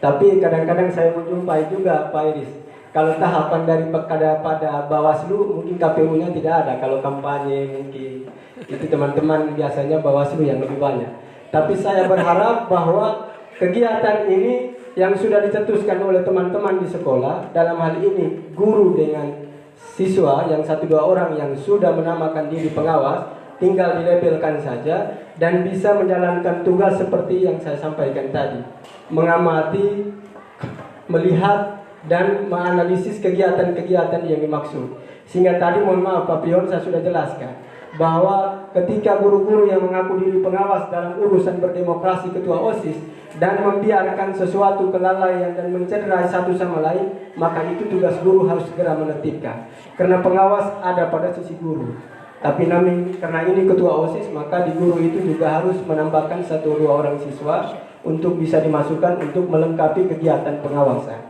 Tapi kadang-kadang saya menjumpai juga Pak Iris, kalau tahapan dari pada Bawaslu mungkin KPU-nya tidak ada. Kalau kampanye mungkin itu teman-teman biasanya Bawaslu yang lebih banyak. Tapi saya berharap bahwa kegiatan ini yang sudah dicetuskan oleh teman-teman di sekolah, dalam hal ini guru dengan siswa yang 1-2 orang yang sudah menamakan diri pengawas, tinggal dilabelkan saja dan bisa menjalankan tugas seperti yang saya sampaikan tadi, mengamati, melihat dan menganalisis kegiatan-kegiatan yang dimaksud. Sehingga tadi mohon maaf Pak Pion, saya sudah jelaskan bahwa ketika guru-guru yang mengaku diri pengawas dalam urusan berdemokrasi ketua OSIS dan membiarkan sesuatu kelalaian dan mencederai satu sama lain, maka itu tugas guru harus segera menertibkan. Karena pengawas ada pada sisi guru. Tapi karena ini ketua OSIS, maka di guru itu juga harus menambahkan 1-2 orang siswa untuk bisa dimasukkan untuk melengkapi kegiatan pengawasan.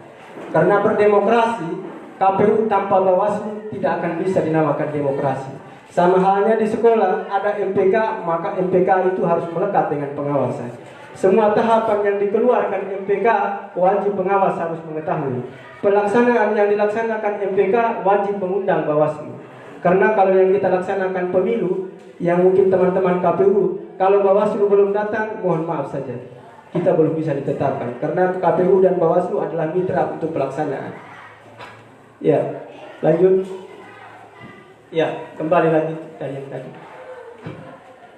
Karena berdemokrasi, KPU tanpa Bawaslu tidak akan bisa dinamakan demokrasi. Sama halnya di sekolah, ada MPK, maka MPK itu harus melekat dengan pengawasan. Semua tahapan yang dikeluarkan MPK, wajib pengawas harus mengetahui. Pelaksanaan yang dilaksanakan MPK, wajib mengundang Bawaslu. Karena kalau yang kita laksanakan pemilu, yang mungkin teman-teman KPU, kalau Bawaslu belum datang, mohon maaf saja, kita belum bisa ditetapkan. Karena KPU dan Bawaslu adalah mitra untuk pelaksanaan. Ya, lanjut. Ya, kembali lagi dari yang tadi.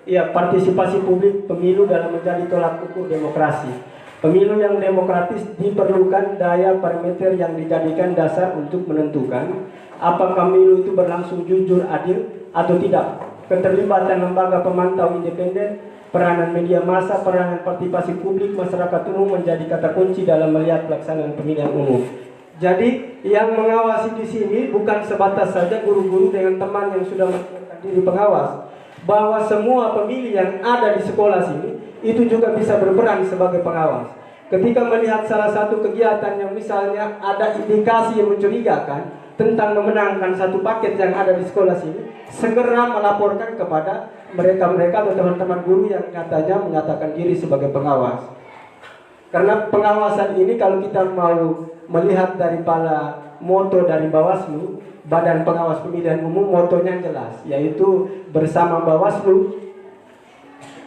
Ya, partisipasi publik pemilu dalam menjadi tolak ukur demokrasi. Pemilu yang demokratis diperlukan daya parameter yang dijadikan dasar untuk menentukan apakah pemilu itu berlangsung jujur, adil, atau tidak. Keterlibatan lembaga pemantau independen, peranan media massa, peranan partisipasi publik masyarakat umum menjadi kata kunci dalam melihat pelaksanaan pemilihan umum. Jadi yang mengawasi di sini bukan sebatas saja guru-guru dengan teman yang sudah mengatakan diri pengawas, bahwa semua pemilih yang ada di sekolah sini itu juga bisa berperan sebagai pengawas. Ketika melihat salah satu kegiatan yang misalnya ada indikasi yang mencurigakan tentang memenangkan satu paket yang ada di sekolah sini, segera melaporkan kepada mereka-mereka atau teman-teman guru yang nyatanya menyatakan diri sebagai pengawas. Karena pengawasan ini kalau kita mau melihat daripada moto dari Bawaslu, Badan Pengawas Pemilihan Umum, motonya jelas, yaitu bersama Bawaslu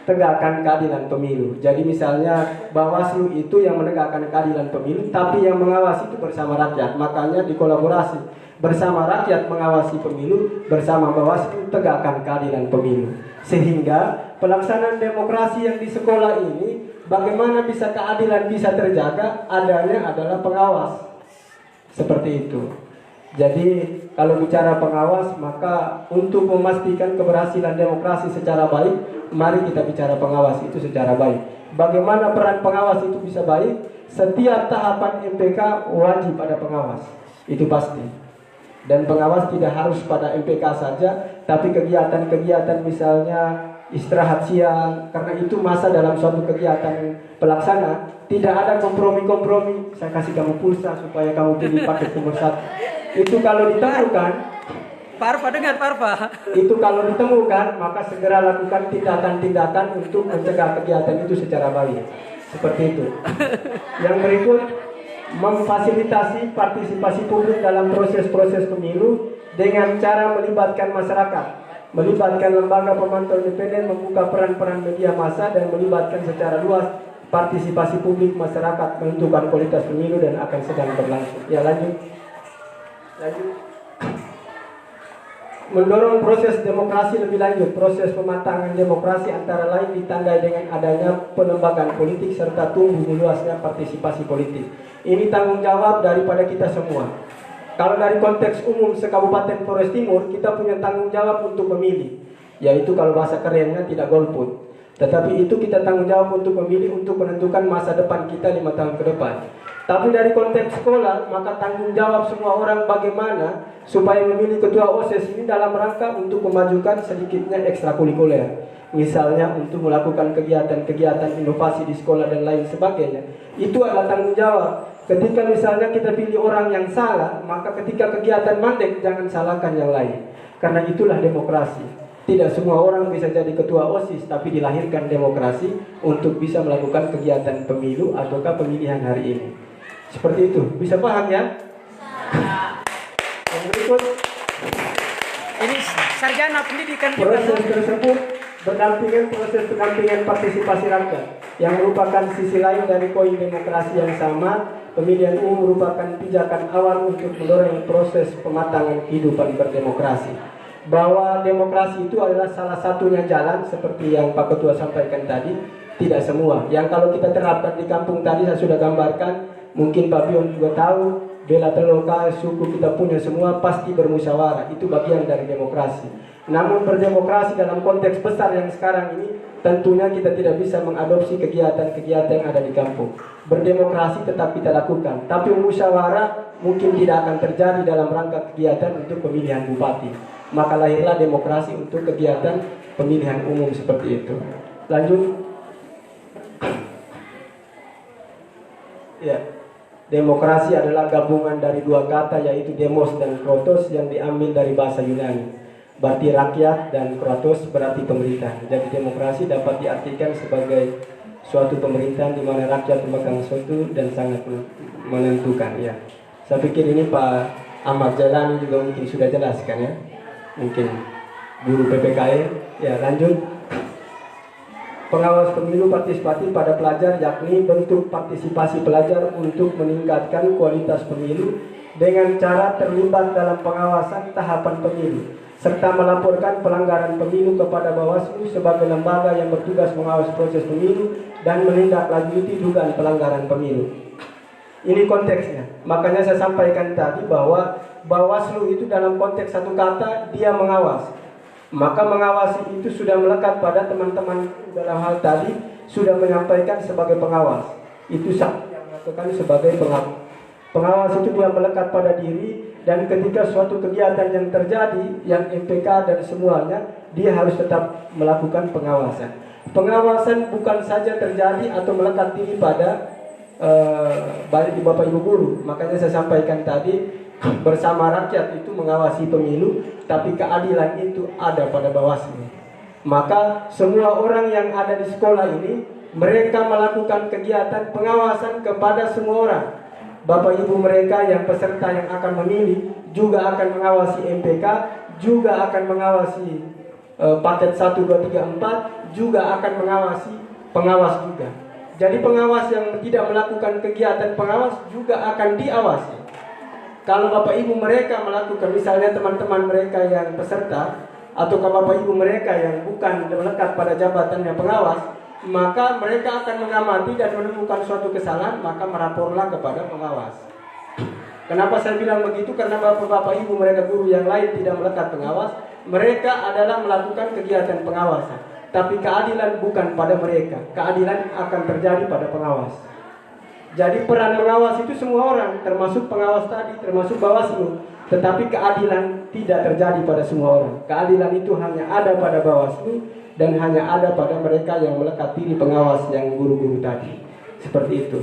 tegakkan keadilan pemilu. Jadi misalnya Bawaslu itu yang menegakkan keadilan pemilu, tapi yang mengawasi itu bersama rakyat. Makanya dikolaborasi bersama rakyat mengawasi pemilu, bersama Bawaslu tegakkan keadilan pemilu. Sehingga pelaksanaan demokrasi yang di sekolah ini, bagaimana bisa keadilan bisa terjaga, adanya adalah pengawas. Seperti itu. Jadi kalau bicara pengawas, maka untuk memastikan keberhasilan demokrasi secara baik, mari kita bicara pengawas itu secara baik. Bagaimana peran pengawas itu bisa baik? Setiap tahapan MPK wajib ada pengawas, itu pasti. Dan pengawas tidak harus pada MPK saja, tapi kegiatan-kegiatan misalnya istirahat siang, karena itu masa dalam suatu kegiatan pelaksana, tidak ada kompromi-kompromi. Saya kasih kamu pulsa supaya kamu pilih paket nomor 1. Itu kalau ditemukan, Parva dengar Parva. itu kalau ditemukan, maka segera lakukan tindakan-tindakan untuk mencegah kegiatan itu secara baik. Seperti itu. Yang berikut, memfasilitasi partisipasi publik dalam proses-proses pemilu dengan cara melibatkan masyarakat, melibatkan lembaga pemantau independen, membuka peran-peran media massa, dan melibatkan secara luas partisipasi publik masyarakat menentukan kualitas pemilu dan akan sedang berlangsung. Ya, lanjut. Mendorong proses demokrasi lebih lanjut. Proses pematangan demokrasi antara lain ditandai dengan adanya pelembagaan politik serta tumbuh meluasnya partisipasi politik. Ini tanggung jawab daripada kita semua. Kalau dari konteks umum se-Kabupaten Flores Timur, kita punya tanggung jawab untuk memilih, yaitu kalau bahasa kerennya tidak golput. Tetapi itu kita tanggung jawab untuk memilih, untuk menentukan masa depan kita 5 tahun ke depan. Tapi dari konteks sekolah, maka tanggung jawab semua orang bagaimana supaya memilih ketua OSIS ini dalam rangka untuk memajukan sedikitnya ekstrakurikuler. Misalnya untuk melakukan kegiatan-kegiatan inovasi di sekolah dan lain sebagainya. Itu adalah tanggung jawab. Ketika misalnya kita pilih orang yang salah, maka ketika kegiatan mandek jangan salahkan yang lain. Karena itulah demokrasi. Tidak semua orang bisa jadi ketua OSIS, tapi dilahirkan demokrasi untuk bisa melakukan kegiatan pemilu ataukah pemilihan hari ini. Seperti itu, bisa paham ya? Yang berikut, Ini sarjana pendidikan juga. proses tersebut proses pendampingan partisipasi rakyat yang merupakan sisi lain dari koin demokrasi yang sama. Pemilihan umum merupakan pijakan awal untuk mendorong proses pematangan kehidupan berdemokrasi. Bahwa demokrasi itu adalah salah satunya jalan seperti yang Pak Ketua sampaikan tadi, tidak semua. Yang kalau kita terapkan di kampung tadi saya sudah gambarkan, mungkin Pak Bion juga tahu, bela terlokal, suku kita punya semua pasti bermusyawarah, itu bagian dari demokrasi. Namun berdemokrasi dalam konteks besar yang sekarang ini, tentunya kita tidak bisa mengadopsi kegiatan-kegiatan yang ada di kampung. Berdemokrasi tetap kita lakukan, tapi musyawarah mungkin tidak akan terjadi dalam rangka kegiatan untuk pemilihan bupati. Maka lahirlah demokrasi untuk kegiatan pemilihan umum seperti itu. Lanjut. Ya. Demokrasi adalah gabungan dari dua kata, yaitu demos dan kratos, yang diambil dari bahasa Yunani. Berarti rakyat, dan kratos berarti pemerintah. Jadi demokrasi dapat diartikan sebagai suatu pemerintahan di mana rakyat memegang suatu dan sangat menentukan. Ya, saya pikir ini Pak Ahmad Jalani juga mungkin sudah jelaskan ya. Mungkin guru PPKN. Ya, lanjut. Pengawas pemilu partisipatif pada pelajar, yakni bentuk partisipasi pelajar untuk meningkatkan kualitas pemilu dengan cara terlibat dalam pengawasan tahapan pemilu, serta melaporkan pelanggaran pemilu kepada Bawaslu sebagai lembaga yang bertugas mengawasi proses pemilu dan menindaklanjuti dugaan pelanggaran pemilu. Ini konteksnya. Makanya saya sampaikan tadi bahwa Bawaslu itu dalam konteks satu kata, dia mengawas. Maka mengawasi itu sudah melekat pada teman-teman dalam hal tadi, sudah menyampaikan sebagai pengawas. Itu satu yang melakukan sebagai pengawas. Pengawas itu dia melekat pada diri, dan ketika suatu kegiatan yang terjadi, yang MPK dan semuanya, dia harus tetap melakukan pengawasan. Pengawasan bukan saja terjadi atau melekat diri pada balik di Bapak Ibu Guru. Makanya saya sampaikan tadi, bersama rakyat itu mengawasi pemilu, tapi keadilan itu ada pada Bawaslu. Maka semua orang yang ada di sekolah ini, mereka melakukan kegiatan pengawasan kepada semua orang. Bapak Ibu mereka yang peserta yang akan memilih juga akan mengawasi MPK, juga akan mengawasi paket 1, 2, 3, 4, juga akan mengawasi pengawas juga. Jadi pengawas yang tidak melakukan kegiatan pengawas juga akan diawasi. Kalau Bapak Ibu mereka melakukan, misalnya teman-teman mereka yang peserta, atau kalau Bapak Ibu mereka yang bukan melekat pada jabatannya pengawas, maka mereka akan mengamati dan menemukan suatu kesalahan, maka meraporlah kepada pengawas. Kenapa saya bilang begitu? Karena Bapak Ibu mereka guru yang lain tidak melekat pengawas, mereka adalah melakukan kegiatan pengawasan. Tapi keadilan bukan pada mereka, keadilan akan terjadi pada pengawas. Jadi peran pengawas itu semua orang, termasuk pengawas tadi, termasuk Bawaslu. Tetapi keadilan tidak terjadi pada semua orang. Keadilan itu hanya ada pada Bawaslu dan hanya ada pada mereka yang melekat diri pengawas yang guru-guru tadi. Seperti itu.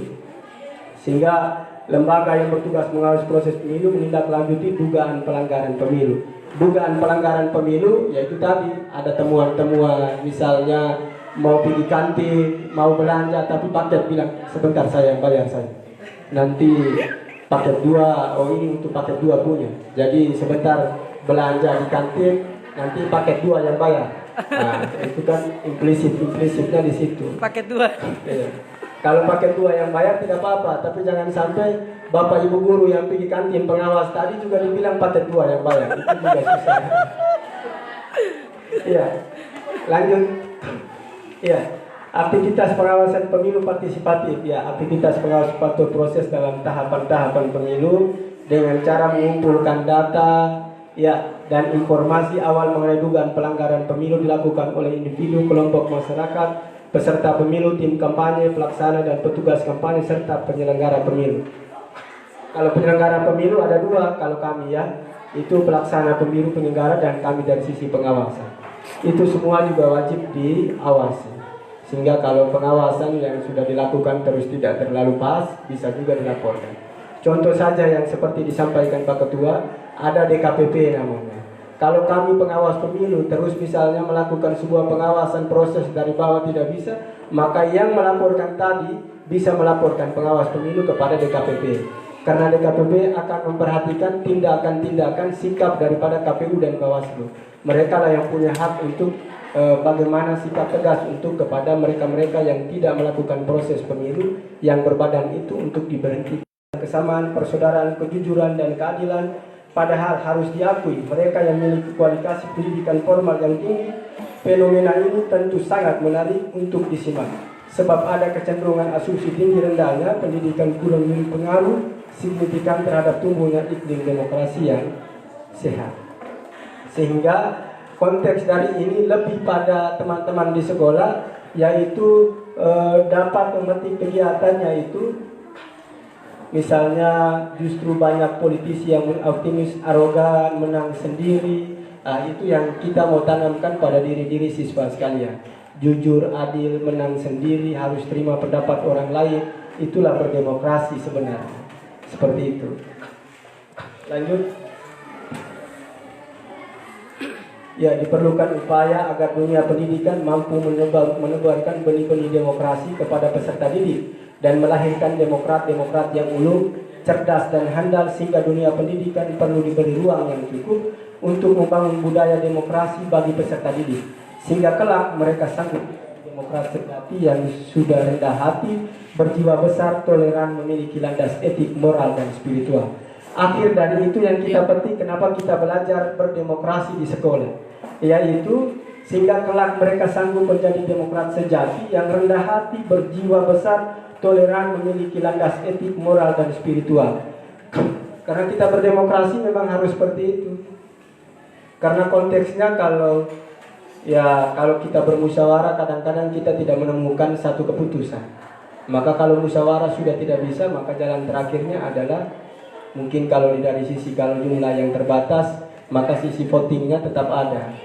Sehingga lembaga yang bertugas mengawasi proses pemilu menindaklanjuti dugaan pelanggaran pemilu. Dugaan pelanggaran pemilu yaitu tadi ada temuan-temuan, misalnya mau pergi kantin, mau belanja, tapi paket bilang sebentar saya yang bayar saya. Nanti paket 2, oh ini untuk paket 2 punya. Jadi sebentar belanja di kantin, nanti paket 2 yang bayar. Nah, itu kan implisitnya di situ. Paket 2. Iya. Kalau paket 2 yang bayar tidak apa-apa, tapi jangan sampai Bapak Ibu guru yang pergi kantin pengawas tadi juga dibilang paket 2 yang bayar. Itu juga susah. Iya. Lanjut. Ya, aktivitas pengawasan pemilu partisipatif. Ya, aktivitas pengawasan patuh proses dalam tahapan-tahapan pemilu dengan cara mengumpulkan data, ya, dan informasi awal mengenai dugaan pelanggaran pemilu dilakukan oleh individu, kelompok masyarakat, peserta pemilu, tim kampanye, pelaksana dan petugas kampanye serta penyelenggara pemilu. Kalau penyelenggara pemilu ada 2, kalau kami ya, itu pelaksana pemilu, penyelenggara, dan kami dari sisi pengawasan. Itu semua juga wajib diawasi. Sehingga kalau pengawasan yang sudah dilakukan terus tidak terlalu pas, bisa juga dilaporkan. Contoh saja yang seperti disampaikan Pak Ketua, ada DKPP namanya. Kalau kami pengawas pemilu terus misalnya melakukan sebuah pengawasan proses dari bawah tidak bisa, maka yang melaporkan tadi bisa melaporkan pengawas pemilu kepada DKPP. Karena DKPP akan memperhatikan tindakan-tindakan sikap daripada KPU dan Bawaslu. Mereka lah yang punya hak untuk bagaimana sikap tegas untuk kepada mereka-mereka yang tidak melakukan proses pemilu yang berbadan itu untuk diberhentikan. Kesamaan, persaudaraan, kejujuran, dan keadilan. Padahal harus diakui mereka yang memiliki kualifikasi pendidikan formal yang tinggi, fenomena ini tentu sangat menarik untuk disimak. Sebab ada kecenderungan asumsi tinggi rendahnya pendidikan kurang memiliki pengaruh signifikan terhadap tumbuhnya iklim demokrasi yang sehat. Sehingga konteks dari ini lebih pada teman-teman di sekolah, yaitu dapat memetik kegiatannya itu. Misalnya justru banyak politisi yang optimis, arogan, menang sendiri. Itu yang kita mau tanamkan pada diri-diri siswa sekalian. Jujur, adil, menang sendiri, harus terima pendapat orang lain. Itulah berdemokrasi sebenarnya. Seperti itu. Lanjut. Ya, diperlukan upaya agar dunia pendidikan mampu menebarkan benih-benih demokrasi kepada peserta didik dan melahirkan demokrat-demokrat yang ulung, cerdas dan handal, sehingga dunia pendidikan perlu diberi ruang yang cukup untuk membangun budaya demokrasi bagi peserta didik, sehingga kelak mereka sanggup demokrat sejati yang sudah rendah hati, berjiwa besar, toleran, memiliki landas etik, moral, dan spiritual. Akhir dari itu yang kita petik, kenapa kita belajar berdemokrasi di sekolah, yaitu sehingga kelak mereka sanggup menjadi demokrat sejati yang rendah hati, berjiwa besar, toleran, memiliki landas etik, moral, dan spiritual. Karena kita berdemokrasi memang harus seperti itu. Karena konteksnya kalau kita bermusyawarah, kadang-kadang kita tidak menemukan satu keputusan. Maka kalau musyawarah sudah tidak bisa, maka jalan terakhirnya adalah mungkin kalau dari sisi kalau jumlah yang terbatas, maka sisi votingnya tetap ada.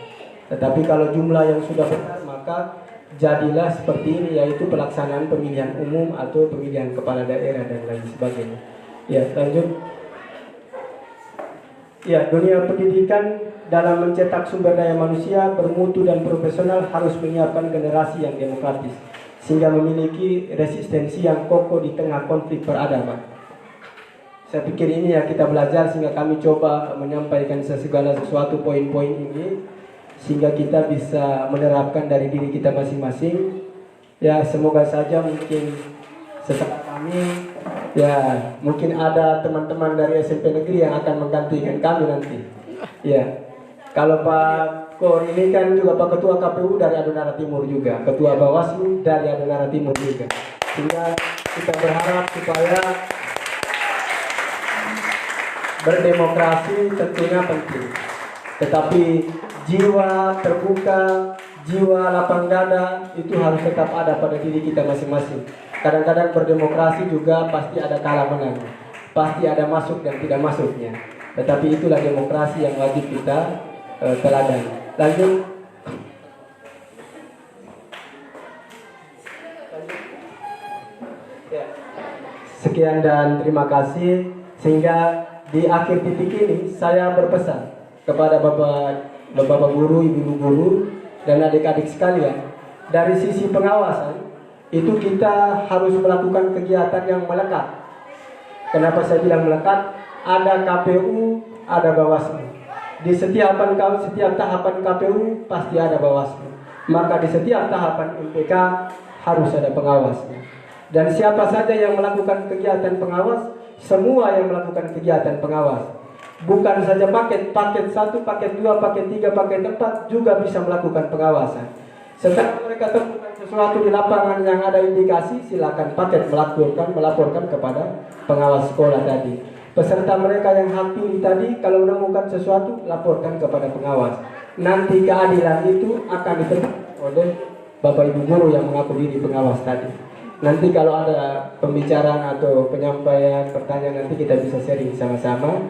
Tetapi kalau jumlah yang sudah besar, maka jadilah seperti ini, yaitu pelaksanaan pemilihan umum atau pemilihan kepala daerah dan lain sebagainya. Ya, lanjut. Ya, dunia pendidikan dalam mencetak sumber daya manusia bermutu dan profesional harus menyiapkan generasi yang demokratis, sehingga memiliki resistensi yang kokoh di tengah konflik peradaban. Saya pikir ini ya kita belajar, sehingga kami coba menyampaikan segala sesuatu poin-poin ini, sehingga kita bisa menerapkan dari diri kita masing-masing. Ya, semoga saja mungkin setelah kami, ya mungkin ada teman-teman dari SMP negeri yang akan menggantikan kami nanti. Ya, kalau Pak Kor ini kan juga Pak Ketua KPU dari Adonara Timur juga, Ketua Bawaslu dari Adonara Timur juga. Sehingga kita berharap supaya berdemokrasi tentunya penting, tetapi jiwa terbuka, jiwa lapang dada itu harus tetap ada pada diri kita masing-masing. Kadang-kadang berdemokrasi juga pasti ada kalah menang, pasti ada masuk dan tidak masuknya. Tetapi itulah demokrasi yang wajib kita teladani. Lanjut. Sekian dan terima kasih. Sehingga di akhir titik ini saya berpesan kepada Bapak guru, ibu guru, dan adik-adik sekalian, dari sisi pengawasan itu kita harus melakukan kegiatan yang melekat. Kenapa saya bilang melekat? Ada KPU, ada Bawaslu. Di setiap tahapan KPU pasti ada Bawaslu. Maka di setiap tahapan MPK harus ada pengawasnya. Dan siapa saja yang melakukan kegiatan pengawas, semua yang melakukan kegiatan pengawas. Bukan saja paket 1, paket 2, paket 3, paket 4 juga bisa melakukan pengawasan. Setelah mereka temukan sesuatu di lapangan yang ada indikasi, silakan paket melaporkan kepada pengawas sekolah tadi. Peserta mereka yang hak pilih tadi, kalau menemukan sesuatu, laporkan kepada pengawas. Nanti keadilan itu akan ditentukan oleh Bapak Ibu guru yang mengaku diri pengawas tadi. Nanti kalau ada pembicaraan atau penyampaian pertanyaan, nanti kita bisa sharing sama-sama.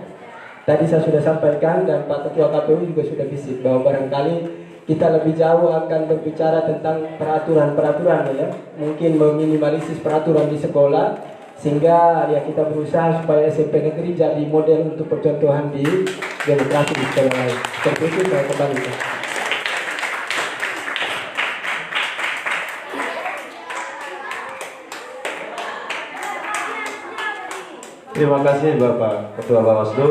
Tadi saya sudah sampaikan dan Pak Ketua KPU juga sudah bisik bahwa barangkali kita lebih jauh akan berbicara tentang peraturan-peraturan ya. Mungkin meminimalisir peraturan di sekolah, sehingga ya kita berusaha supaya SMP negeri jadi model untuk percontohan di demokrasi di sekolah lain. Seperti itu saya kembalikan. Terima kasih Bapak Ketua Bawaslu.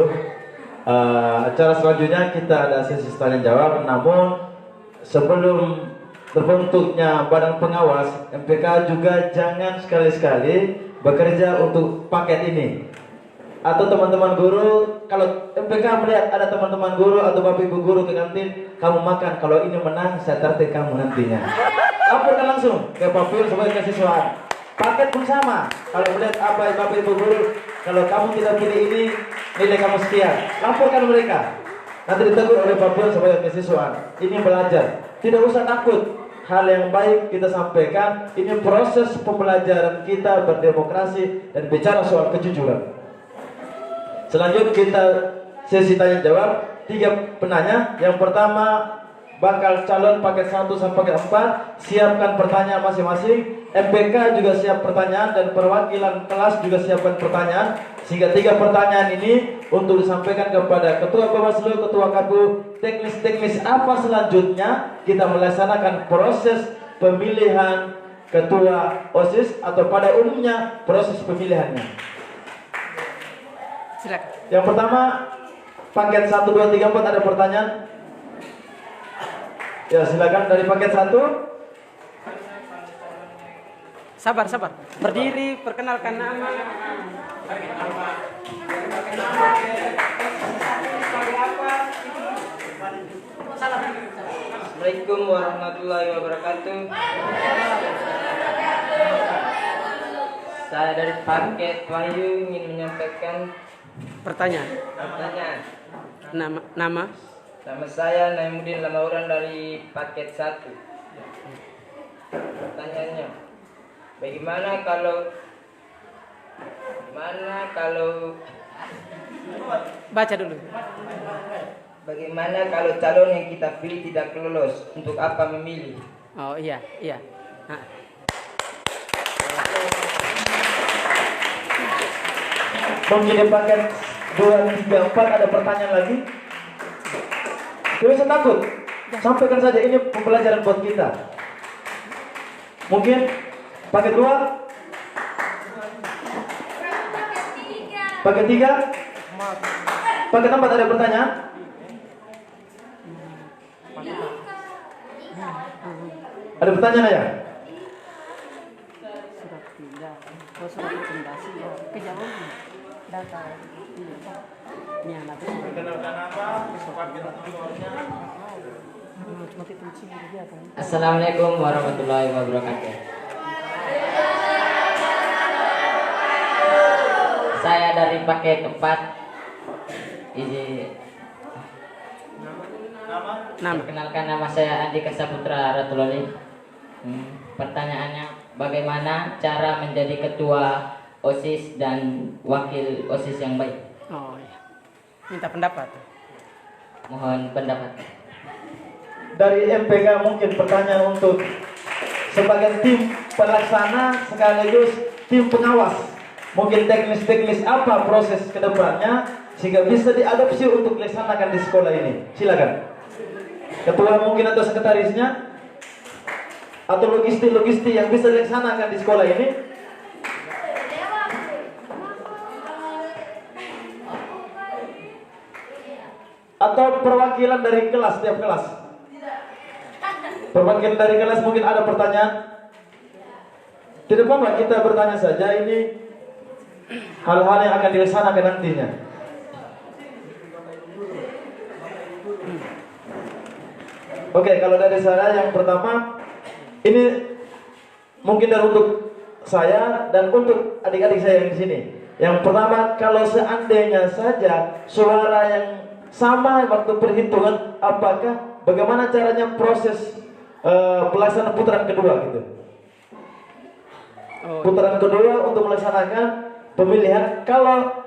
Acara selanjutnya kita ada sesi tanya jawab. Namun sebelum terbentuknya badan pengawas, MPK juga jangan sekali-sekali bekerja untuk paket ini. Atau teman-teman guru, kalau MPK melihat ada teman-teman guru atau bapak ibu guru ke kantin, kamu makan, kalau ini menang saya traktir kamu nantinya. Laporkan langsung ke Pak Pur sebagai kesiswaan. Paket pun sama. Kalau melihat apa bapak ibu guru, kalau kamu tidak pilih ini, nilai kamu sekian. Laporkan mereka. Nanti ditegur oleh Pak Pur sebagai kesiswaan. Ini belajar. Tidak usah takut. Hal yang baik kita sampaikan. Ini proses pembelajaran kita berdemokrasi dan bicara soal kejujuran. Selanjutnya kita sesi tanya jawab. 3 penanya. Yang pertama bakal calon paket 1 sampai paket 4. Siapkan pertanyaan masing-masing. MPK juga siap pertanyaan dan perwakilan kelas juga siapkan pertanyaan. Sehingga 3 pertanyaan ini untuk disampaikan kepada Ketua Bawaslu, Ketua KPU, teknis-teknis apa selanjutnya kita melaksanakan proses pemilihan Ketua OSIS atau pada umumnya proses pemilihannya. Silakan. Yang pertama paket 1, 2, 3, 4 ada pertanyaan? Ya silakan dari paket 1. Sabar. Berdiri, perkenalkan nama. Assalamualaikum warahmatullahi wabarakatuh. Saya dari paket Wahyu ingin menyampaikan Pertanyaan. Nama. Nama saya Naimudin Lamauran dari paket 1. Pertanyaannya, bagaimana kalau Baca dulu. bagaimana kalau calon yang kita pilih tidak lolos? Untuk apa memilih? Oh iya. Nah, Mungkin di paket 2, 3, 4 ada pertanyaan lagi? Tidak usah takut. Sampaikan saja, ini pembelajaran buat kita. Mungkin paket 2, paket 3, paket 4 ada pertanyaan? Ada pertanyaan ya? surat rekomendasi kejauhan data ini anak Assalamualaikum warahmatullahi wabarakatuh. Saya dari paket 4. Perkenalkan, nama saya Andika Saputra Ratuloli. Pertanyaannya, bagaimana cara menjadi ketua OSIS dan wakil OSIS yang baik? Oh iya. Minta pendapat. Mohon pendapat. Dari MPK mungkin pertanyaan untuk sebagai tim pelaksana sekaligus tim pengawas. Mungkin teknis-teknis apa proses ke depannya sehingga bisa diadopsi untuk dilaksanakan di sekolah ini. Silakan. Ketua mungkin atau sekretarisnya atau logistik yang bisa dilaksanakan di sekolah ini. Atau perwakilan dari kelas, setiap kelas. Perwakilan dari kelas mungkin ada pertanyaan. Tidak apa-apa, kita bertanya saja, ini hal-hal yang akan dilaksanakan nantinya. Oke, kalau dari saya yang pertama, ini mungkin dari untuk saya dan untuk adik-adik saya yang di sini. Yang pertama, kalau seandainya saja suara yang sama waktu perhitungan, apakah bagaimana caranya proses pelaksanaan putaran kedua gitu? Putaran kedua untuk melaksanakan pemilihan, kalau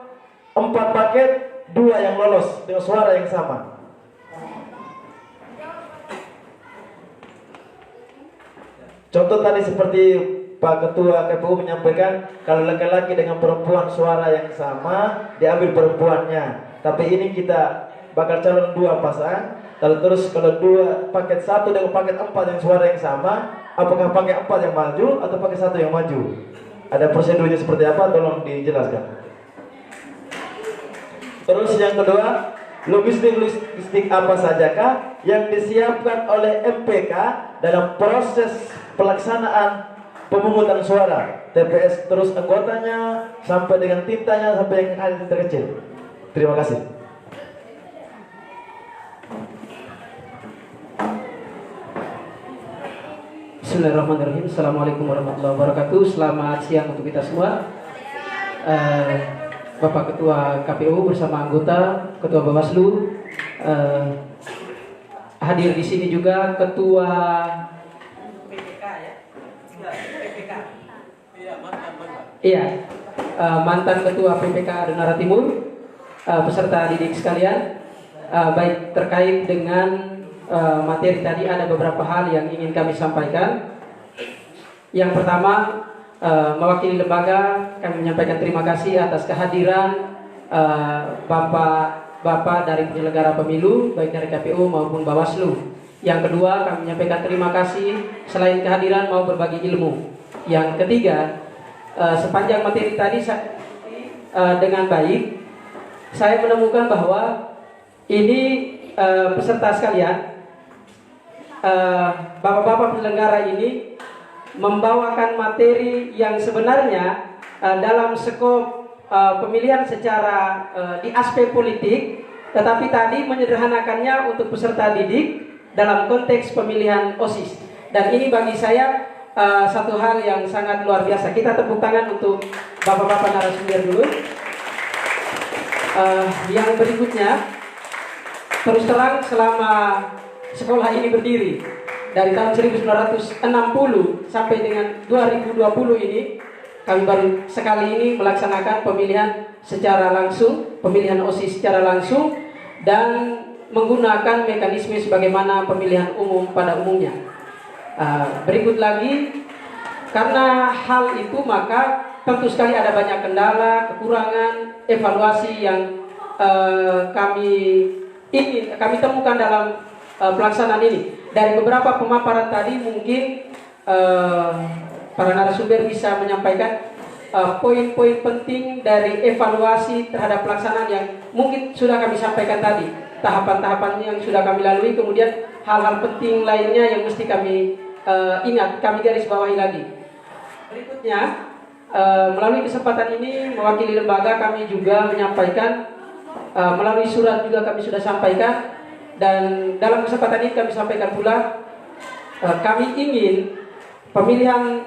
4 paket 2 yang lolos dengan suara yang sama. Contoh tadi seperti Pak Ketua KPU menyampaikan, kalau laki-laki dengan perempuan suara yang sama diambil perempuannya. Tapi ini kita bakal calon 2 pasang. Lalu terus kalau 2 paket 1 dengan paket 4 yang suara yang sama, apakah pakai 4 yang maju atau pakai 1 yang maju? Ada prosedurnya seperti apa? Tolong dijelaskan. Terus yang kedua, logistik apa sajakah yang disiapkan oleh MPK dalam proses pelaksanaan pemungutan suara TPS, terus anggotanya sampai dengan tintanya sampai yang ada terkecil. Terima kasih. Bismillahirrahmanirrahim. Assalamualaikum warahmatullahi wabarakatuh. Selamat siang untuk kita semua. Bapak Ketua KPU bersama anggota, Ketua Bawaslu, hadir di sini juga Ketua PPK ya. PPK. Iya, mantan Ketua PPK Adonara Timur, peserta didik sekalian. Baik, terkait dengan materi tadi ada beberapa hal yang ingin kami sampaikan. Yang pertama, mewakili lembaga kami menyampaikan terima kasih atas kehadiran Bapak dari penyelenggara pemilu baik dari KPU maupun Bawaslu. Yang kedua, kami menyampaikan terima kasih selain kehadiran mau berbagi ilmu. Yang ketiga, sepanjang materi tadi dengan baik saya menemukan bahwa ini peserta sekalian, bapak-bapak penyelenggara ini membawakan materi yang sebenarnya dalam skop pemilihan secara di aspek politik, tetapi tadi menyederhanakannya untuk peserta didik dalam konteks pemilihan OSIS. Dan ini bagi saya satu hal yang sangat luar biasa. Kita tepuk tangan untuk bapak-bapak narasumber dulu. Yang berikutnya, terus terang selama sekolah ini berdiri dari tahun 1960 sampai dengan 2020 ini, kami baru sekali ini melaksanakan pemilihan secara langsung, pemilihan OSIS secara langsung, dan menggunakan mekanisme sebagaimana pemilihan umum pada umumnya. Berikut lagi, karena hal itu maka tentu sekali ada banyak kendala, kekurangan, evaluasi yang kami temukan dalam pelaksanaan ini. Dari beberapa pemaparan tadi mungkin para narasumber bisa menyampaikan poin-poin penting dari evaluasi terhadap pelaksanaan yang mungkin sudah kami sampaikan tadi, tahapan-tahapan yang sudah kami lalui, kemudian hal-hal penting lainnya yang mesti kami ingat, kami garis bawahi lagi. Berikutnya, melalui kesempatan ini mewakili lembaga kami juga menyampaikan, melalui surat juga kami sudah sampaikan, dan dalam kesempatan ini kami sampaikan pula, kami ingin pemilihan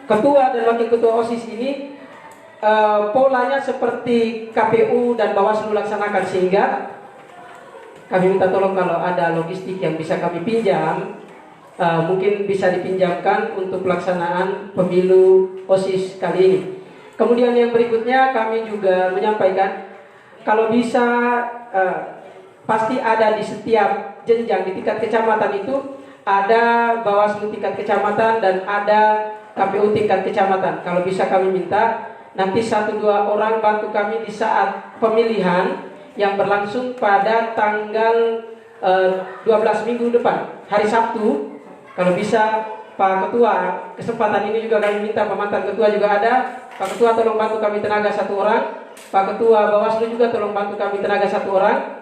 ketua dan wakil ketua OSIS ini polanya seperti KPU dan Bawaslu laksanakan, sehingga kami minta tolong kalau ada logistik yang bisa kami pinjam, mungkin bisa dipinjamkan untuk pelaksanaan pemilu OSIS kali ini. Kemudian yang berikutnya kami juga menyampaikan kalau bisa pasti ada di setiap jenjang di tingkat kecamatan itu ada Bawaslu tingkat kecamatan dan ada KPU tingkat kecamatan. Kalau bisa kami minta nanti 1-2 orang bantu kami di saat pemilihan yang berlangsung pada tanggal 12 minggu depan, hari Sabtu. Kalau bisa Pak Ketua, kesempatan ini juga kami minta, Pak Mantan Ketua juga ada, Pak Ketua tolong bantu kami tenaga 1 orang, Pak Ketua Bawaslu juga tolong bantu kami tenaga 1 orang.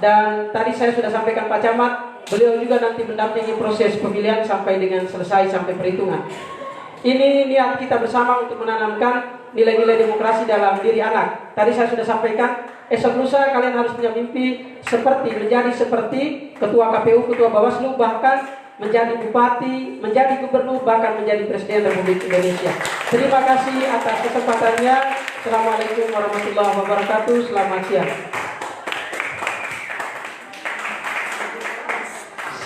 Dan tadi saya sudah sampaikan Pak Camat, beliau juga nanti mendampingi proses pemilihan sampai dengan selesai, sampai perhitungan. Ini niat kita bersama untuk menanamkan nilai-nilai demokrasi dalam diri anak. Tadi saya sudah sampaikan, esok lusa kalian harus punya mimpi menjadi seperti Ketua KPU, Ketua Bawaslu, bahkan menjadi bupati, menjadi gubernur, bahkan menjadi Presiden Republik Indonesia. Terima kasih atas kesempatannya. Assalamualaikum warahmatullahi wabarakatuh. Selamat siang.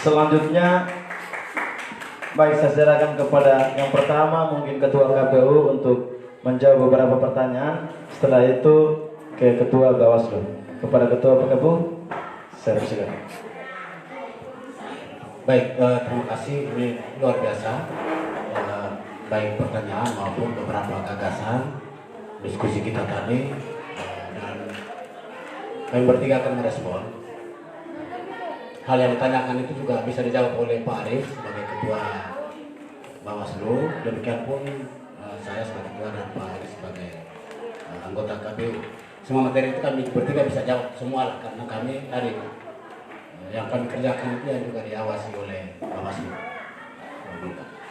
Selanjutnya, baik, saya serahkan kepada yang pertama mungkin Ketua KPU untuk menjawab beberapa pertanyaan. Setelah itu ke Ketua Bawaslu. Kepada Ketua KPU, saya persilakan. Baik, terima kasih. Ini luar biasa. Baik pertanyaan maupun beberapa gagasan diskusi kita tadi. Dan kami bertiga akan merespon. hal yang ditanyakan itu juga bisa dijawab oleh Pak Arif sebagai Ketua Bawaslu. Demikian pun saya sebagai Ketua dan Pak Arif sebagai anggota KPU. Semua materi itu kami bertiga bisa jawab semua lah, karena kami dari yang kami kerjakan itu yang juga diawasi oleh Bawaslu.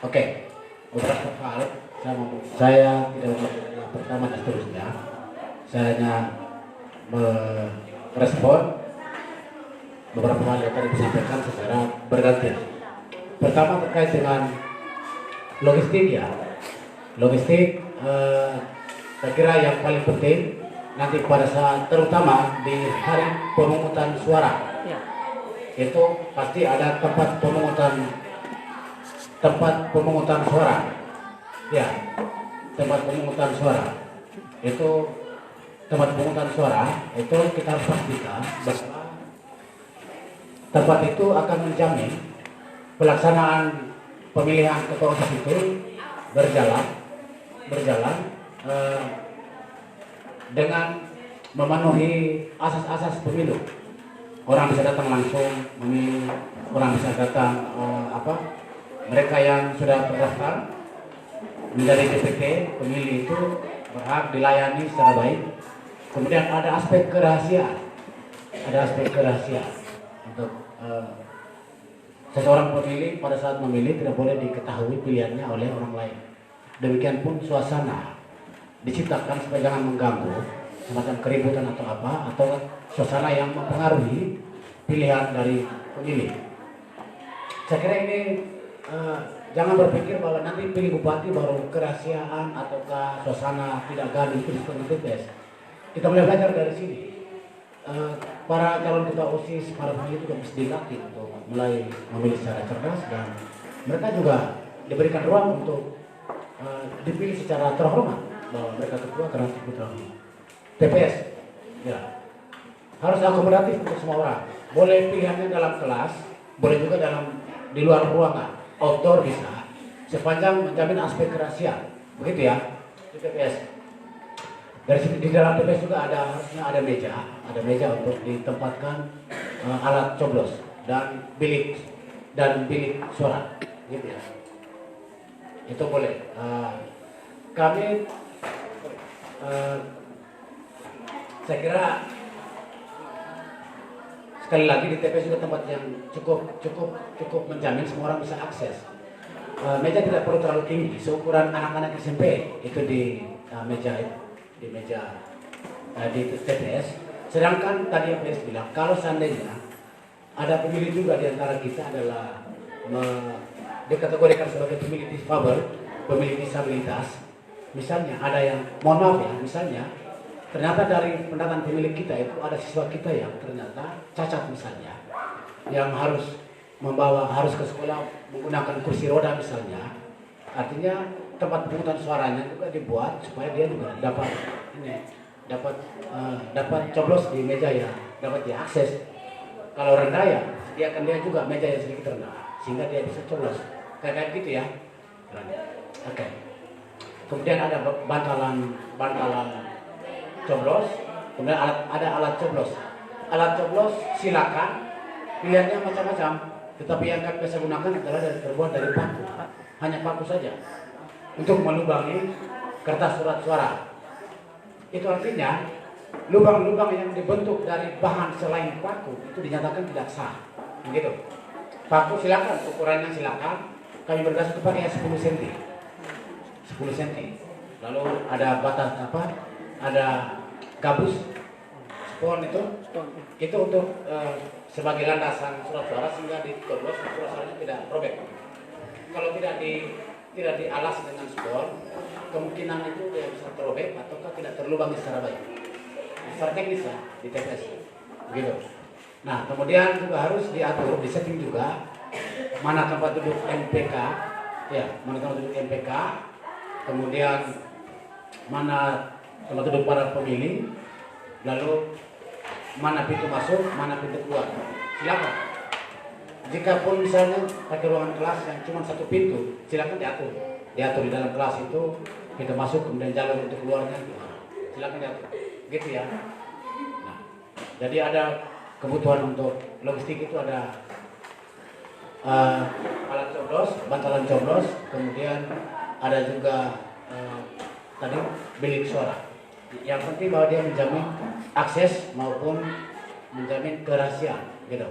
Oke, beberapa hal saya tidak yang pertama dan seterusnya. Saya hanya merespon beberapa hal yang tadi disampaikan secara bergantian. Pertama terkait dengan logistik ya. Logistik saya kira yang paling penting nanti pada saat terutama di hari pemungutan suara. Itu pasti ada tempat pemungutan suara. Ya, tempat pemungutan suara. Itu tempat pemungutan suara itu kita harus pastikan bahwa tempat itu akan menjamin pelaksanaan pemilihan ketua OSIS itu berjalan dengan memenuhi asas-asas pemilu. Orang bisa datang langsung memilih, orang bisa datang mereka yang sudah terdaftar menjadi DPT pemilih itu berhak dilayani secara baik. Kemudian ada aspek kerahasiaan, untuk seseorang pemilih pada saat memilih tidak boleh diketahui pilihannya oleh orang lain. Demikian pun suasana diciptakan supaya jangan mengganggu semacam keributan atau apa, atau suasana yang mempengaruhi pilihan dari pemilih. Saya kira ini jangan berpikir bahwa nanti pilih bupati baru kerahasiaan ataukah suasana tidak gaduh itu disebut TPS. Kita mulai belajar dari sini. Para calon ketua OSIS, para pemilih juga mesti dilatih untuk mulai memilih secara cerdas, dan mereka juga diberikan ruang untuk dipilih secara terhormat, bahwa mereka ketua karena terhormat. TPS, ya, harus akomodatif untuk semua orang. Boleh pilihannya dalam kelas, boleh juga di luar ruangan, outdoor bisa, sepanjang menjamin aspek kerahasiaan. Begitu ya, di TPS. Dari sini di dalam TPS juga harusnya ada meja untuk ditempatkan alat coblos dan bilik suara, gitu ya. Itu boleh. Kami saya kira sekali lagi di TPS juga tempat yang cukup menjamin semua orang bisa akses. Meja tidak perlu terlalu tinggi, seukuran anak-anak SMP itu di di TPS. Sedangkan tadi yang PS bilang, kalau seandainya ada pemilih juga di antara kita adalah dikategorikan sebagai pemilih difabel, pemilih disabilitas, misalnya ada yang, mohon maaf ya, misalnya ternyata dari pendataan pemilih kita itu ada siswa kita yang ternyata cacat misalnya, yang harus ke sekolah menggunakan kursi roda misalnya. Artinya tempat pemungutan suaranya juga dibuat supaya dia juga dapat coblos di meja yang dapat diakses. Kalau rendah ya sediakan dia juga meja yang sedikit rendah sehingga dia bisa coblos kayak gitu ya. Oke. Kemudian ada bantalan coblos, kemudian ada alat coblos. Alat coblos silakan, pilihannya macam-macam, tetapi yang kami biasa gunakan adalah terbuat dari paku, hanya paku saja untuk melubangi kertas surat suara. Itu artinya lubang-lubang yang dibentuk dari bahan selain paku itu dinyatakan tidak sah. Begitu. Paku silakan, ukurannya silakan. Kami bergas itu pakai 10 cm. 10 cm. Lalu ada batas ada gabus spon itu untuk sebagai landasan surat suara sehingga dicoblos surat suaranya tidak robek. Kalau tidak dialas dengan spon, kemungkinan itu dia bisa terobek ataukah tidak terlubangi secara baik. Secara teknis ya di TPS, begitu. Nah, kemudian juga harus diatur, disetting juga mana tempat duduk MPK, ya, mana tempat duduk MPK, kemudian mana tempat duduk para pemilih, lalu mana pintu masuk, mana pintu keluar. Silakan. Jika pun misalnya pakai ruangan kelas yang cuma satu pintu, silakan diatur di dalam kelas itu kita masuk kemudian jalan untuk keluarnya, silakan diatur, gitu ya. Nah, jadi ada kebutuhan untuk logistik itu ada alat coblos, bantalan coblos, kemudian ada juga tadi bilik suara. Yang penting bahwa dia menjamin akses maupun menjamin kerahasiaan, gitu.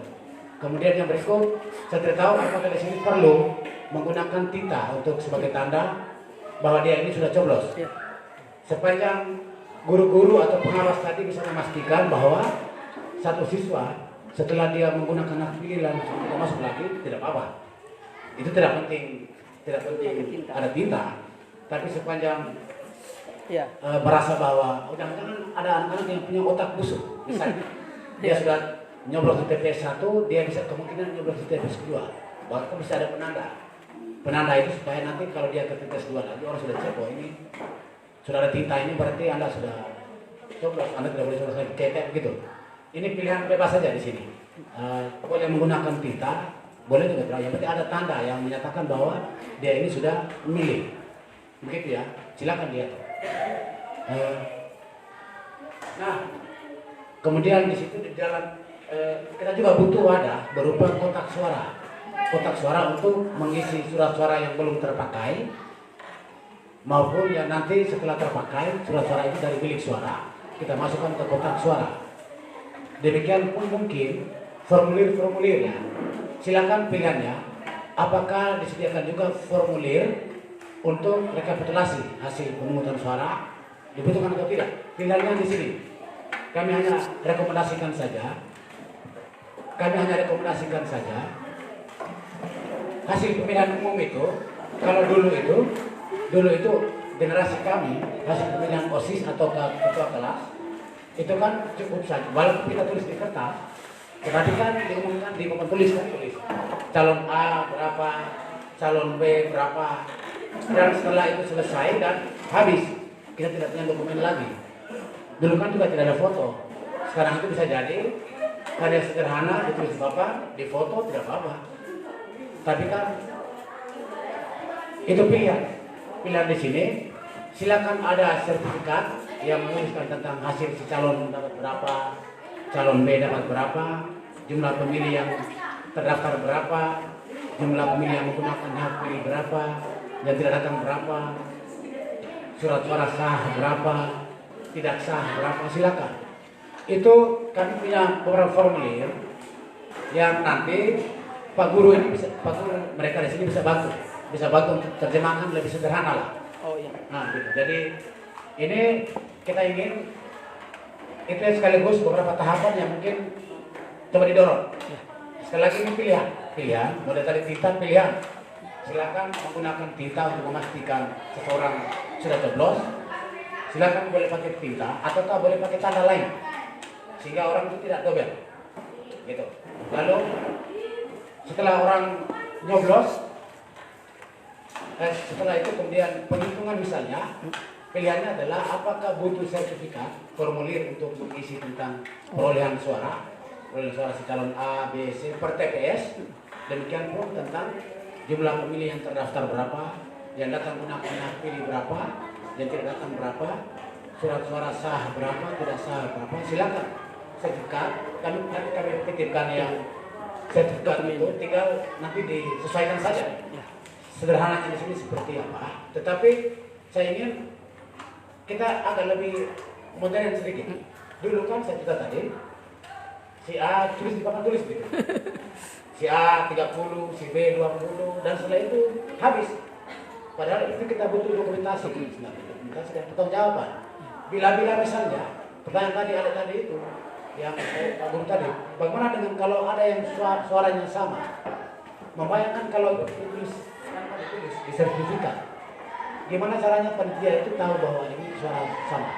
Kemudian yang berikut, saya tidak tahu apakah di sini perlu menggunakan tinta untuk sebagai tanda bahwa dia ini sudah coblos. Sepanjang guru-guru atau pengawas tadi bisa memastikan bahwa satu siswa setelah dia menggunakan hak pilih langsung masuk lagi, tidak apa-apa. Itu tidak penting ada tinta. Tapi sepanjang merasa bahwa jangan-jangan ada anak-anak yang punya otak busuk, misalnya dia sudah nyoblos di TPS 1, dia bisa kemungkinan nyoblos di TPS 2. Bahkan bisa ada penanda itu supaya nanti kalau dia ke TPS 2 lagi orang sudah cek, oh ini sudah ada tinta, ini berarti Anda sudah coblos, Anda tidak boleh coblos lagi, kayak gitu. Ini pilihan bebas saja di sini. Boleh menggunakan tinta, boleh juga tidak. Yang penting ada tanda yang menyatakan bahwa dia ini sudah memilih. Begitu ya, silakan lihat. Nah, kemudian di situ di dalam kita juga butuh wadah berupa kotak suara. Kotak suara untuk mengisi surat suara yang belum terpakai maupun yang nanti setelah terpakai surat suara itu dari bilik suara kita masukkan ke kotak suara. Demikian pun mungkin formulir-formulirnya. Silakan pilihannya. Apakah disediakan juga formulir untuk rekapitulasi hasil pemungutan suara? Dibutuhkan atau tidak? Pilihannya di sini. Kami hanya rekomendasikan saja. Hasil pemilihan umum itu, kalau dulu itu generasi kami hasil pemilihan OSIS atau ketua kelas itu kan cukup saja. Walaupun kita tulis di kertas, tetapi kan diumumkan di papan tulis calon A berapa, calon B berapa, dan setelah itu selesai dan habis, kita tidak punya dokumen lagi. Dulu kan juga tidak ada foto. Sekarang itu bisa jadi karya sederhana ditulis bapak, di foto tidak apa-apa. Tapi kan itu pilihan di sini. Silakan ada sertifikat yang menuliskan tentang hasil si calon dapat berapa, calon B dapat berapa, jumlah pemilih yang terdaftar berapa, jumlah pemilih yang menggunakan hak pilih berapa, yang tidak datang berapa, surat suara sah berapa, tidak sah berapa, silakan. Itu kami punya beberapa formulir yang nanti Pak Guru mereka di sini bisa bantu untuk terjemahkan lebih sederhana lah. Oh iya. Nah, gitu. Jadi ini kita ingin itu sekaligus beberapa tahapan yang mungkin coba didorong. Sekali lagi ini pilihan, mulai tadi tinta pilihan. Silakan menggunakan tinta untuk memastikan seseorang sudah coblos. Silakan boleh pakai tinta ataukah boleh pakai tanda lain sehingga orang itu tidak dobel. Gitu. Lalu setelah orang nyoblos, setelah itu kemudian penghitungan misalnya, pilihannya adalah apakah butuh sertifikat formulir untuk mengisi tentang perolehan suara si calon A, B, C per TPS. Demikian pun tentang jumlah pemilih yang terdaftar berapa, yang datang gunakan hak pilih berapa, yang tidak datang berapa, surat suara sah berapa, tidak sah berapa. Silakan sertifikat, kami titipkan yang sertifikat itu tinggal nanti disesuaikan saja. Sederhananya di sini seperti apa? Tetapi saya ingin kita agak lebih modern sedikit. Dulu kan saya cerita tadi, si A tulis di papan tulis gitu. Si A 30, si B 20, dan setelah itu habis. Padahal itu kita butuh dokumentasi dan pertanggungjawaban. Bila-bila misalnya pertanyaan tadi ada tadi itu yang Pak Guru tadi, bagaimana dengan kalau ada yang suaranya sama? Membayangkan kalau ditulis di sertifikat, gimana caranya panitia itu tahu bahwa ini suara sama?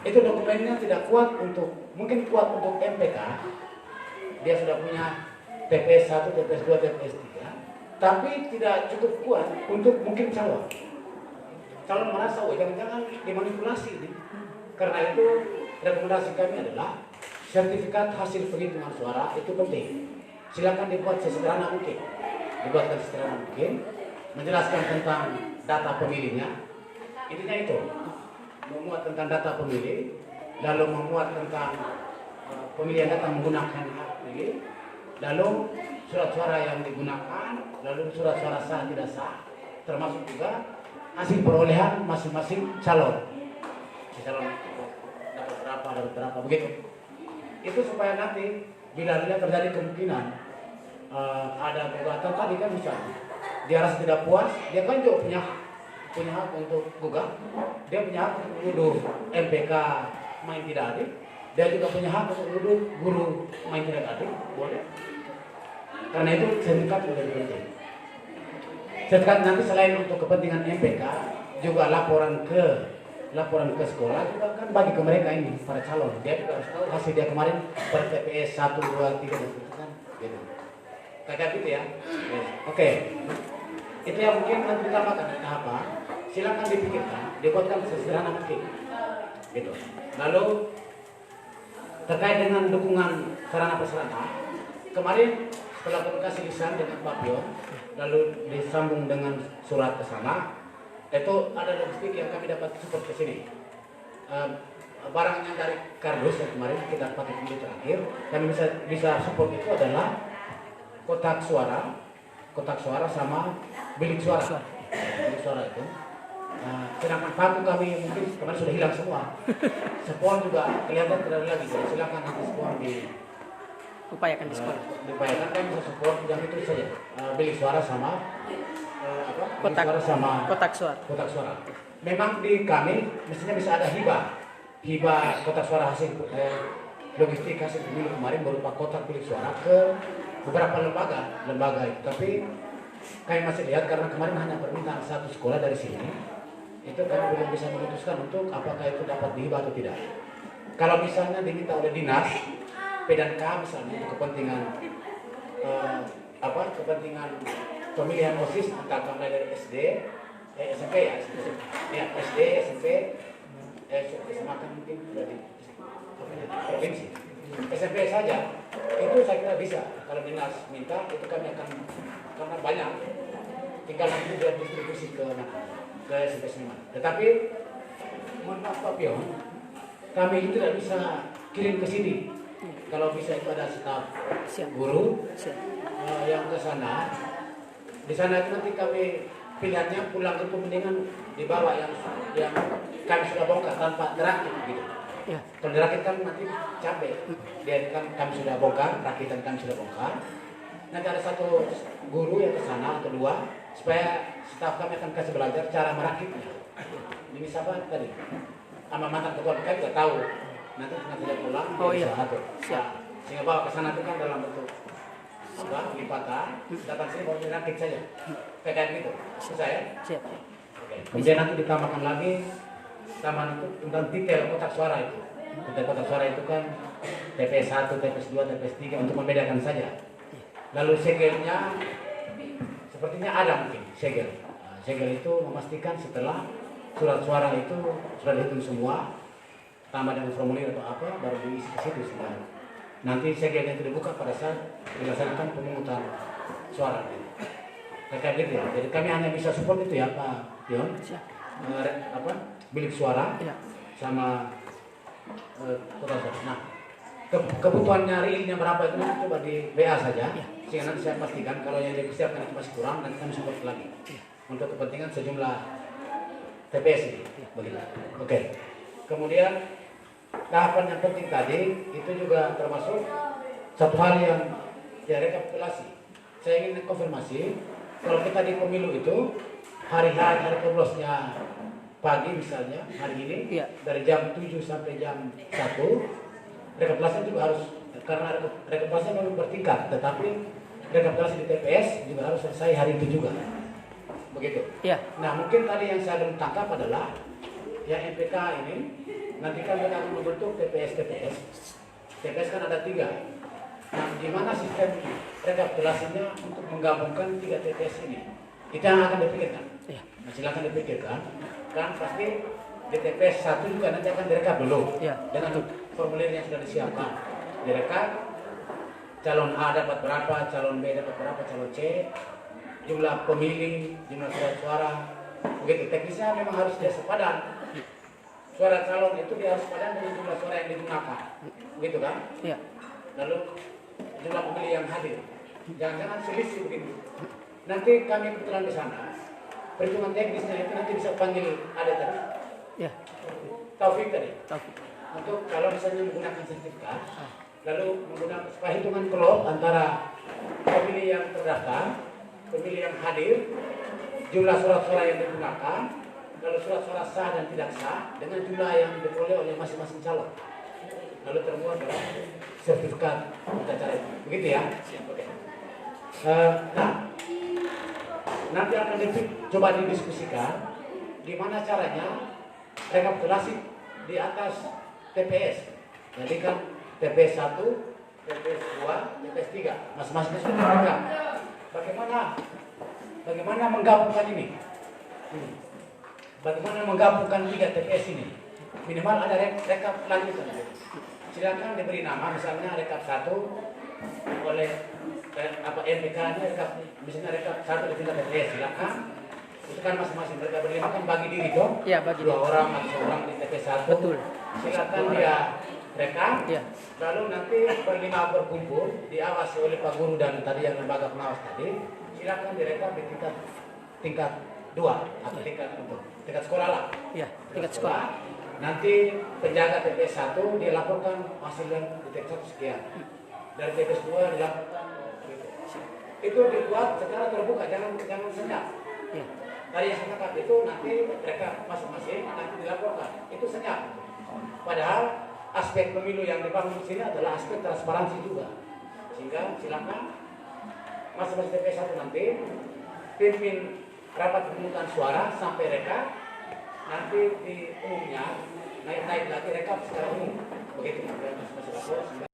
Itu dokumennya tidak kuat mungkin kuat untuk MPK, dia sudah punya TPS 1, TPS 2, TPS 3, tapi tidak cukup kuat untuk mungkin calon merasa, oh jangan-jangan dimanipulasi ini. Karena itu rekomendasi kami adalah sertifikat hasil penghitungan suara itu penting. Silakan dibuat sesederhana mungkin. Menjelaskan tentang data pemilihnya. Intinya itu, memuat tentang data pemilih, lalu memuat tentang pemilih yang datang menggunakan hak pilih, lalu surat suara yang digunakan, lalu surat suara sah tidak sah, termasuk juga hasil perolehan masing-masing calon. Calon dapat berapa begitu. Itu supaya nanti bila terjadi kemungkinan ada gugatan tadi kan misalnya dia rasa tidak puas, dia kan juga punya hak untuk gugat, dia punya hak untuk menuduh MPK main tidak adil, dia juga punya hak untuk menuduh guru main tidak adil, boleh. Karena itu sertifikat menjadi penting. Sertifikat nanti selain untuk kepentingan MPK juga laporan ke sekolah juga kan bagi ke mereka ini para calon, dia juga harus tahu hasil dia kemarin per TPS 1, 2, 3 dan kan gitu. Kayak gitu ya. Oke. Itu yang mungkin nanti ditambahkan apa? Silakan dipikirkan, dibuatkan sesederhana mungkin. Gitu. Lalu terkait dengan dukungan sarana prasarana, kemarin setelah komunikasi lisan dengan Pak Pion, lalu disambung dengan surat ke sana, itu ada logistik yang kami dapat support ke sini. Barangnya dari kardus yang kemarin kita pakai pemilu terakhir, kami bisa support itu adalah kotak suara sama bilik suara. Bilik suara itu. Sedangkan paku kami mungkin kemarin sudah hilang semua. Spon juga kelihatan tidak ada lagi. Jadi silakan nanti spon Upayakan di sekolah. diupayakan kami bisa support yang itu saja. Bilik suara sama Kotak suara sama kotak suara. kotak suara. Memang di kami mestinya bisa ada hibah kotak suara hasil logistik hasil pemilu kemarin berupa kotak bilik suara ke beberapa lembaga itu. Tapi kami masih lihat karena kemarin hanya permintaan satu sekolah dari sini, itu kami belum bisa memutuskan untuk apakah itu dapat dihibah atau tidak. Kalau misalnya diminta oleh dinas P dan K misalnya untuk kepentingan kepentingan pemilihan OSIS entah mulai dari SD, SMP ya, SD, SMP, SMA kan mungkin sudah di provinsi. SMP saja itu saya kira bisa. Kalau dinas minta itu kami akan, karena banyak, tinggal nanti dia distribusi ke SMP semua. Tetapi mohon maaf Pak Pion, kami itu tidak bisa kirim ke sini. Kalau bisa itu ada staf guru yang ke sana. Di sana itu nanti kami pilihannya pulang itu mendingan dibawa yang kami sudah bongkar tanpa terakit gitu. Ya. Kalau dirakit kan nanti capek. Dia kan kami sudah bongkar, rakitan kami sudah bongkar. Nanti ada satu guru yang ke sana atau dua supaya staf kami akan kasih belajar cara merakitnya. Ini siapa tadi? Sama mantan ketua PK juga tahu. Nanti dia pulang dia bisa atur. Siap. Sehingga bawa ke sana itu kan dalam bentuk lipatan, datang sini baru dirakit saja. Kayak gitu. Susah ya? Siap. Oke. Kemudian nanti ditambahkan lagi tambahan itu tentang detail kotak suara itu. Detail kotak suara itu kan TPS 1, TPS 2, TPS 3 untuk membedakan saja. Lalu segelnya sepertinya ada mungkin segel. Nah, segel itu memastikan setelah surat suara itu sudah dihitung semua, tambah dengan formulir atau apa, baru diisi ke situ sebenarnya. Nanti segelnya itu dibuka pada saat dilaksanakan pemungutan suara. Kayak gitu ya. Jadi kami hanya bisa support itu ya Pak Pion. Bilik suara sama kotak suara. Nah, kebutuhannya realnya berapa itu nanti coba di WA saja. Sehingga nanti saya pastikan kalau yang dipersiapkan itu masih kurang, nanti kami support lagi untuk kepentingan sejumlah TPS ini. Begitu. Oke. Kemudian tahapan yang penting tadi itu juga termasuk satu hal yang ya rekapitulasi. Saya ingin konfirmasi kalau kita di pemilu itu hari coblosnya pagi misalnya hari ini dari jam 7 sampai jam 1 rekapitulasi juga harus, karena rekapitulasi memang bertingkat, tetapi rekapitulasi di TPS juga harus selesai hari itu juga. Begitu. Nah mungkin tadi yang saya belum tangkap adalah ya MPK ini nanti kan kita akan membentuk TPS. TPS kan ada 3. Nah, gimana sistem rekapitulasinya untuk menggabungkan 3 TPS ini? Itu yang akan dipikirkan. Nah, silakan dipikirkan. Kan pasti di TPS 1 juga nanti akan direkap dulu. Dengan formulir yang sudah disiapkan. Direkap, calon A dapat berapa, calon B dapat berapa, calon C, jumlah pemilih, jumlah surat suara. Begitu teknisnya memang harus dia sepadan. suara calon itu dia harus padan dengan jumlah suara yang digunakan, begitu kan? Iya. Lalu jumlah pemilih yang hadir. Jangan-jangan selisih begitu. Nanti kami kebetulan di sana. Perhitungan teknisnya itu nanti bisa panggil ada tadi. Iya. Taufik tadi. Taufik. Untuk kalau misalnya menggunakan sertifikat, lalu menggunakan perhitungan klop antara pemilih yang terdaftar, pemilih yang hadir, jumlah surat-suara yang digunakan, lalu surat-suara sah dan tidak sah dengan jumlah yang diperoleh oleh masing-masing calon. Lalu termuat dalam sertifikat tata cara itu. Begitu ya? Oke. Nah, nanti akan coba didiskusikan gimana caranya rekapitulasi di atas TPS. Jadi kan TPS 1, TPS 2, TPS 3, masing-masing sudah direkap. Bagaimana menggabungkan ini? Bagaimana menggabungkan 3 TPS ini? Minimal ada rekap lanjutan. Silakan diberi nama, misalnya rekap 1 oleh NPK-nya rekap, misalnya rekap 1 di tingkat TPS, silakan. Itu kan masing-masing mereka berlima kan bagi diri dong. Iya, bagi 2 orang atau 1 orang di TPS 1. Betul. Silakan dia rekam. Iya. Lalu nanti berlima berkumpul diawasi oleh Pak Guru dan tadi yang lembaga pengawas tadi. Silakan direkam di tingkat 2 atau tingkat sekolah lah. Iya, tingkat sekolah. Nanti penjaga TPS 1 dia laporkan hasil yang di TPS 1 sekian. Dari TPS 2 dilaporkan gitu. Itu dibuat secara terbuka, jangan senyap. Iya. Dari yang senyap itu nanti mereka masing-masing nanti dilaporkan. Itu senyap. Padahal aspek pemilu yang dibangun di sini adalah aspek transparansi juga. Sehingga silakan masing-masing TPS 1 nanti pimpin rapat pemungutan suara sampai rekap, nanti di umumnya naik lagi rekap secara umum begitu.